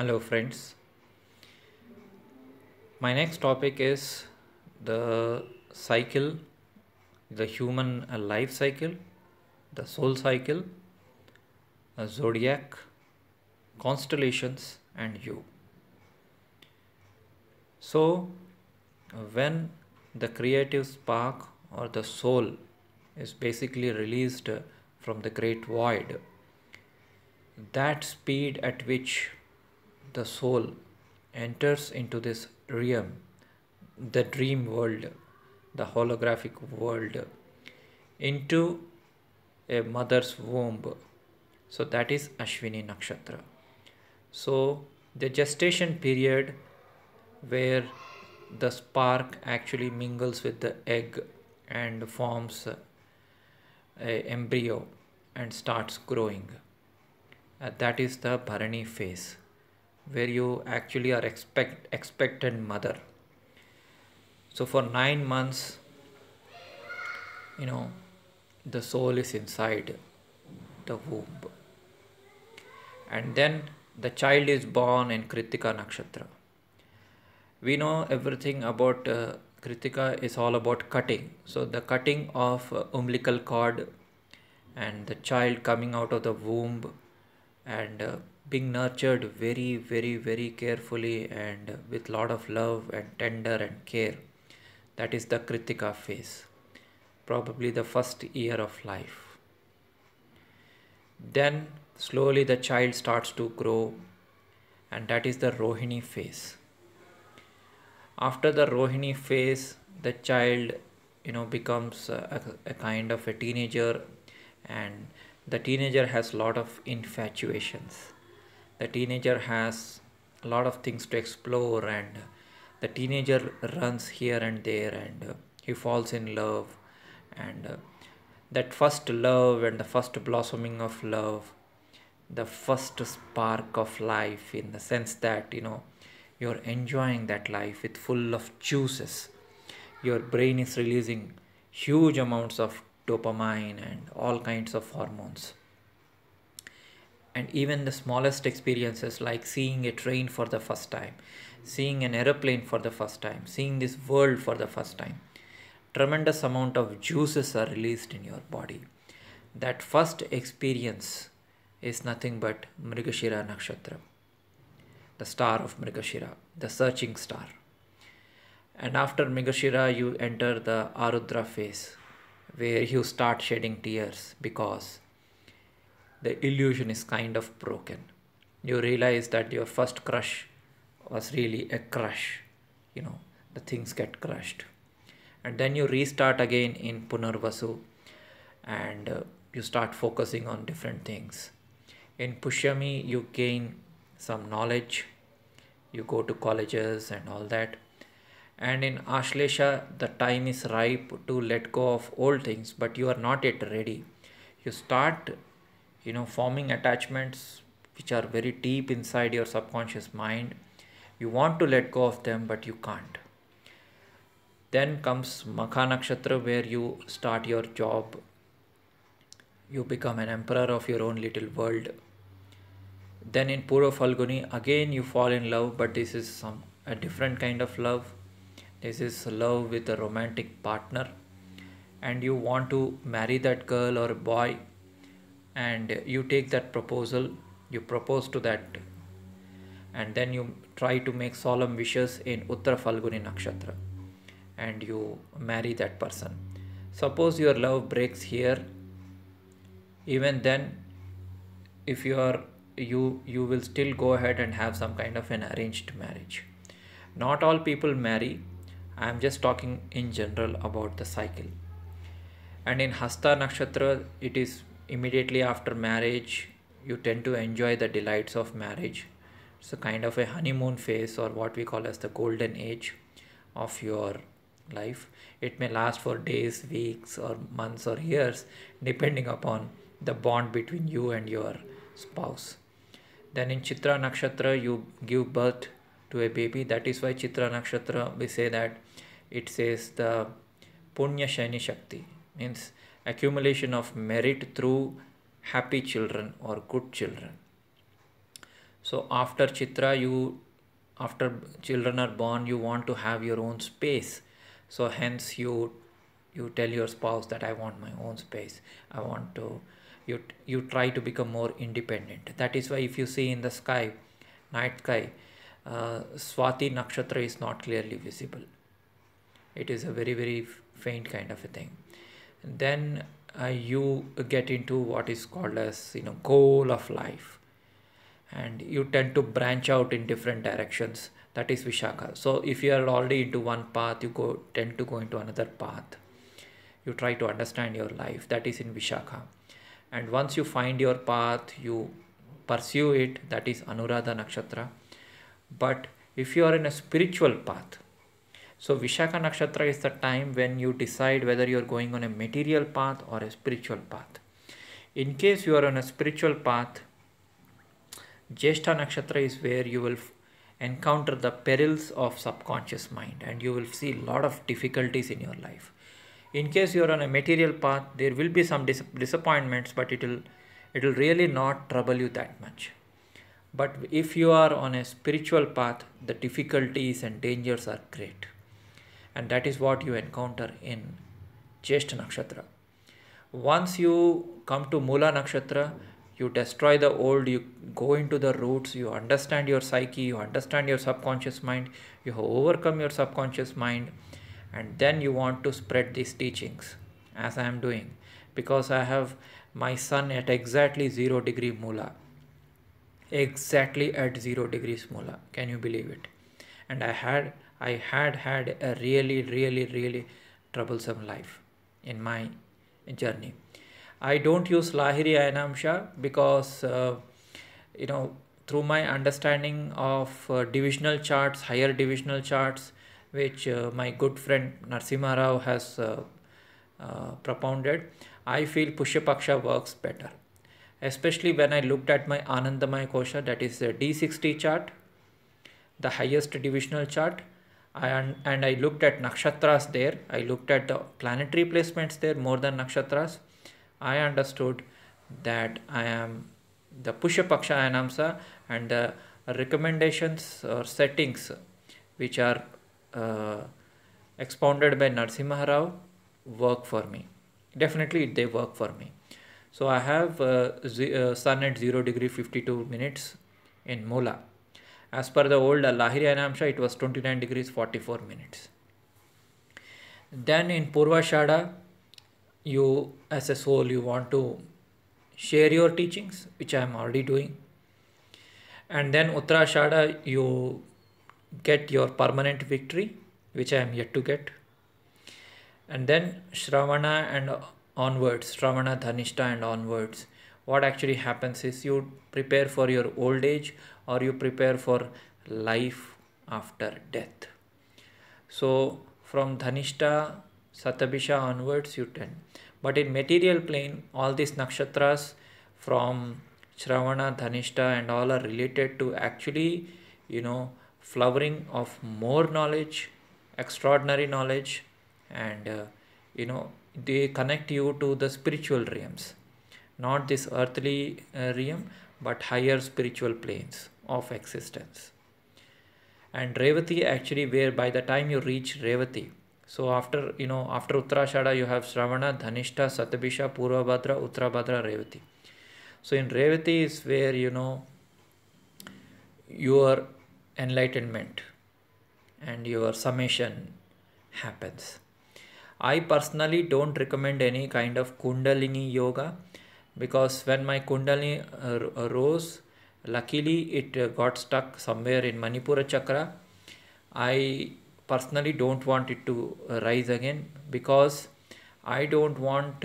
Hello, friends. My next topic is the cycle, the human life cycle, the soul cycle, zodiac, constellations, and you. So, when the creative spark or the soul is basically released from the great void, that speed at which the soul enters into this realm, the dream world, the holographic world, into a mother's womb. So that is Ashwini Nakshatra. So the gestation period where the spark actually mingles with the egg and forms a embryo and starts growing. That is the Bharani phase where you actually are expectant mother. So for 9 months, you know, the soul is inside the womb. And then the child is born in Kritika Nakshatra. We know everything about Kritika is all about cutting. So the cutting of umbilical cord and the child coming out of the womb and being nurtured very, very, very carefully and with lot of love and tender and care. That is the Kritika phase, probably the first year of life. Then slowly the child starts to grow, and that is the Rohini phase. After the Rohini phase, the child becomes a kind of a teenager, and the teenager has a lot of infatuations. The teenager has a lot of things to explore, and the teenager runs here and there, and he falls in love, and that first love and the first blossoming of love, the first spark of life, in the sense that you're enjoying that life with full of juices. Your brain is releasing huge amounts of dopamine and all kinds of hormones. And even the smallest experiences, like seeing a train for the first time, seeing an aeroplane for the first time, seeing this world for the first time, tremendous amount of juices are released in your body. That first experience is nothing but Mrigashira Nakshatra, the star of Mrigashira, the searching star. And after Mrigashira, you enter the Arudra phase, where you start shedding tears because the illusion is kind of broken. You realize that your first crush was really a crush. The things get crushed. And then you restart again in Punarvasu, and you start focusing on different things. In Pushyami, you gain some knowledge, you go to colleges and all that. And in Ashlesha, the time is ripe to let go of old things, but you are not yet ready. You start forming attachments which are very deep inside your subconscious mind. You want to let go of them, but you can't. Then comes Makha Nakshatra, where you start your job. You become an emperor of your own little world. Then in Purva Falguni, again you fall in love, but this is a different kind of love. This is love with a romantic partner, and you want to marry that girl or boy, and you take that proposal, you propose to that, and then you try to make solemn wishes in Uttara Falguni Nakshatra, and you marry that person. Suppose your love breaks here, even then, if you will still go ahead and have some kind of an arranged marriage. Not all people marry. I am just talking in general about the cycle. And in Hasta Nakshatra, it is immediately after marriage. You tend to enjoy the delights of marriage. It's a kind of a honeymoon phase, or what we call as the golden age of your life. It may last for days, weeks, or months, or years, depending upon the bond between you and your spouse. Then in Chitra Nakshatra, you give birth to a baby. That is why Chitra Nakshatra, we say that it says the Punya Shaini Shakti, means accumulation of merit through happy children or good children. So after Chitra, after children are born, you want to have your own space. So hence you tell your spouse that I want my own space. I want to you try to become more independent. That is why if you see in the sky, night sky, Swati Nakshatra is not clearly visible. It is a very faint kind of a thing. And then you get into what is called as goal of life, and you tend to branch out in different directions. That is Vishakha. So if you are already into one path, you tend to go into another path. You try to understand your life. That is in Vishakha. And once you find your path, you pursue it. That is Anuradha Nakshatra. But if you are in a spiritual path, so Vishakha Nakshatra is the time when you decide whether you are going on a material path or a spiritual path. In case you are on a spiritual path, Jyeshtha Nakshatra is where you will encounter the perils of subconscious mind, and you will see a lot of difficulties in your life. In case you are on a material path, there will be some disappointments, but it will really not trouble you that much. But if you are on a spiritual path, the difficulties and dangers are great. And that is what you encounter in Jyeshtha Nakshatra. Once you come to Mula Nakshatra, you destroy the old, you go into the roots, you understand your psyche, you understand your subconscious mind, you have overcome your subconscious mind, and then you want to spread these teachings, as I am doing, because I have my sun at exactly 0 degree Mula. Exactly at 0 degrees Mula. Can you believe it? And I had a really troublesome life in my journey. I don't use Lahiri Ayanamsha because through my understanding of divisional charts, higher divisional charts, which my good friend Narsimha Rao has propounded, I feel Pushyapaksha works better. Especially when I looked at my Anandamaya Kosha, that is the D60 chart, the highest divisional chart, and I looked at nakshatras there. I looked at the planetary placements there more than nakshatras. I understood that I am the Pushyapaksha Ayanamsa, and the recommendations or settings which are expounded by Narsimha Rao work for me. Definitely they work for me. So I have sun at 0 degree 52 minutes in Mula. As per the old Lahiri Ayanamsha, it was 29 degrees 44 minutes. Then in Purvashada, you as a soul, you want to share your teachings, which I am already doing. And then Uttarashada, you get your permanent victory, which I am yet to get. And then Shravana and onwards, Shravana, Dhanishta and onwards, what actually happens is you prepare for your old age, or you prepare for life after death. So from Dhanishta, Satabhisha onwards you tend. But in material plane, all these nakshatras from Shravana, Dhanishta and all are related to actually, flowering of more knowledge, extraordinary knowledge, and they connect you to the spiritual realms, not this earthly realm, but higher spiritual planes of existence. And Revati, actually, where by the time you reach Revati, so after Uttarashada you have Shravana, Dhanishta, Satabhisha, Purvabhadra, Uttarabhadra, Revati. So in Revati is where your enlightenment and your summation happens. I personally don't recommend any kind of Kundalini yoga, because when my Kundalini rose, luckily it got stuck somewhere in Manipura chakra. I personally don't want it to rise again, because I don't want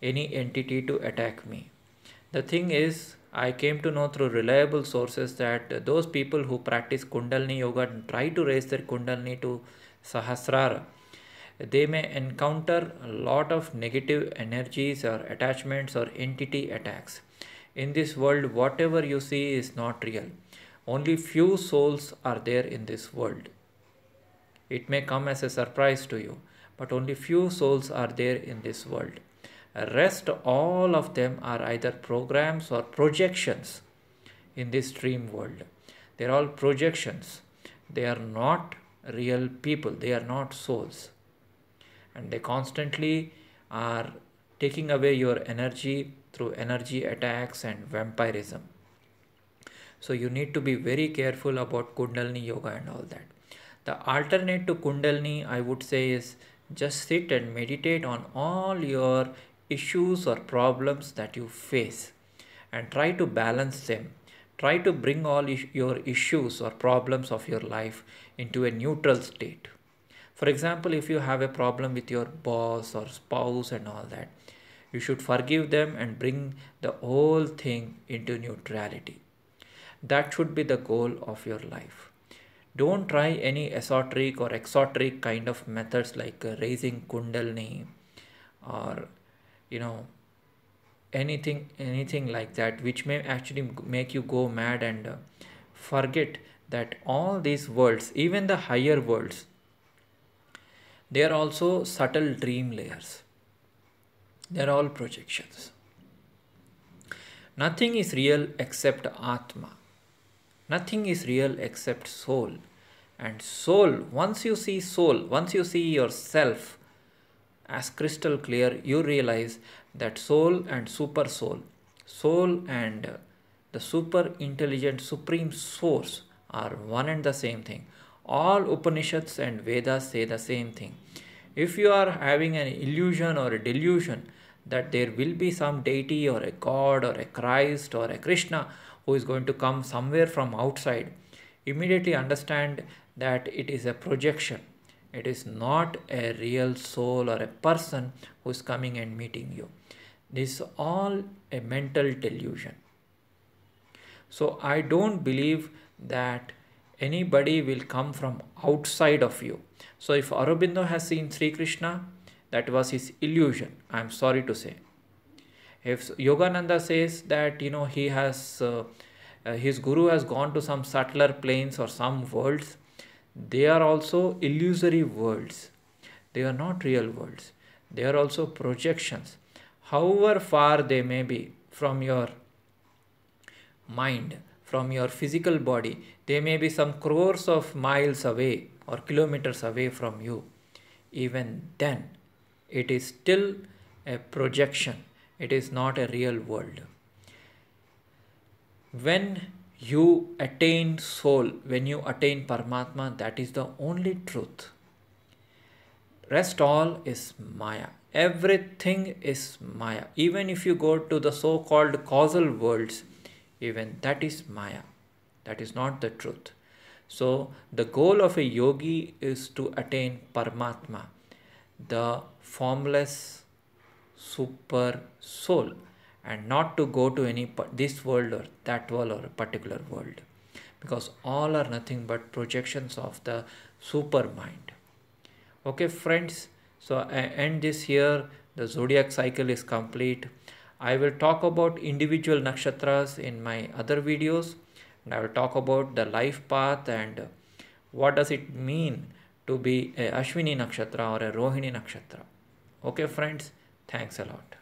any entity to attack me. The thing is, I came to know through reliable sources that those people who practice Kundalini yoga and try to raise their Kundalini to Sahasrara, they may encounter a lot of negative energies or attachments or entity attacks. In this world, whatever you see is not real. Only few souls are there in this world. It may come as a surprise to you, but only few souls are there in this world. Rest, all of them are either programs or projections in this dream world. They're all projections. They are not real people, they are not souls. And they constantly are taking away your energy through energy attacks and vampirism. So you need to be very careful about Kundalini yoga and all that. The alternate to Kundalini, I would say, is just sit and meditate on all your issues or problems that you face and try to balance them. Try to bring all your issues or problems of your life into a neutral state. For example, if you have a problem with your boss or spouse and all that, you should forgive them and bring the whole thing into neutrality. That should be the goal of your life. Don't try any esoteric or exoteric kind of methods like raising kundalini or you know anything like that, which may actually make you go mad and forget that all these worlds, even the higher worlds, they are also subtle dream layers. They are all projections. Nothing is real except Atma. Nothing is real except soul. And soul, once you see soul, once you see yourself as crystal clear, you realize that soul and super soul and the super intelligent supreme source are one and the same thing. All Upanishads and Vedas say the same thing. If you are having an illusion or a delusion that there will be some deity or a god or a Christ or a Krishna who is going to come somewhere from outside, immediately understand that it is a projection. It is not a real soul or a person who is coming and meeting you. This is all a mental delusion. So I don't believe that anybody will come from outside of you. So if Aurobindo has seen Sri Krishna, that was his illusion, I am sorry to say. If Yogananda says that he has his guru has gone to some subtler planes or some worlds, they are also illusory worlds. They are not real worlds. They are also projections. However far they may be from your mind, from your physical body, they may be some crores of miles away or kilometers away from you. Even then, it is still a projection. It is not a real world. When you attain soul, when you attain Paramatma, that is the only truth. Rest all is Maya. Everything is Maya. Even if you go to the so-called causal worlds, even that is Maya. That is not the truth. So the goal of a yogi is to attain Paramatma, the formless super soul, and not to go to any this world or that world or a particular world, because all are nothing but projections of the super mind. Okay friends, so I end this here. The zodiac cycle is complete. I will talk about individual nakshatras in my other videos, and I will talk about the life path and what does it mean to be a Ashwini nakshatra or a Rohini nakshatra. Okay friends, thanks a lot.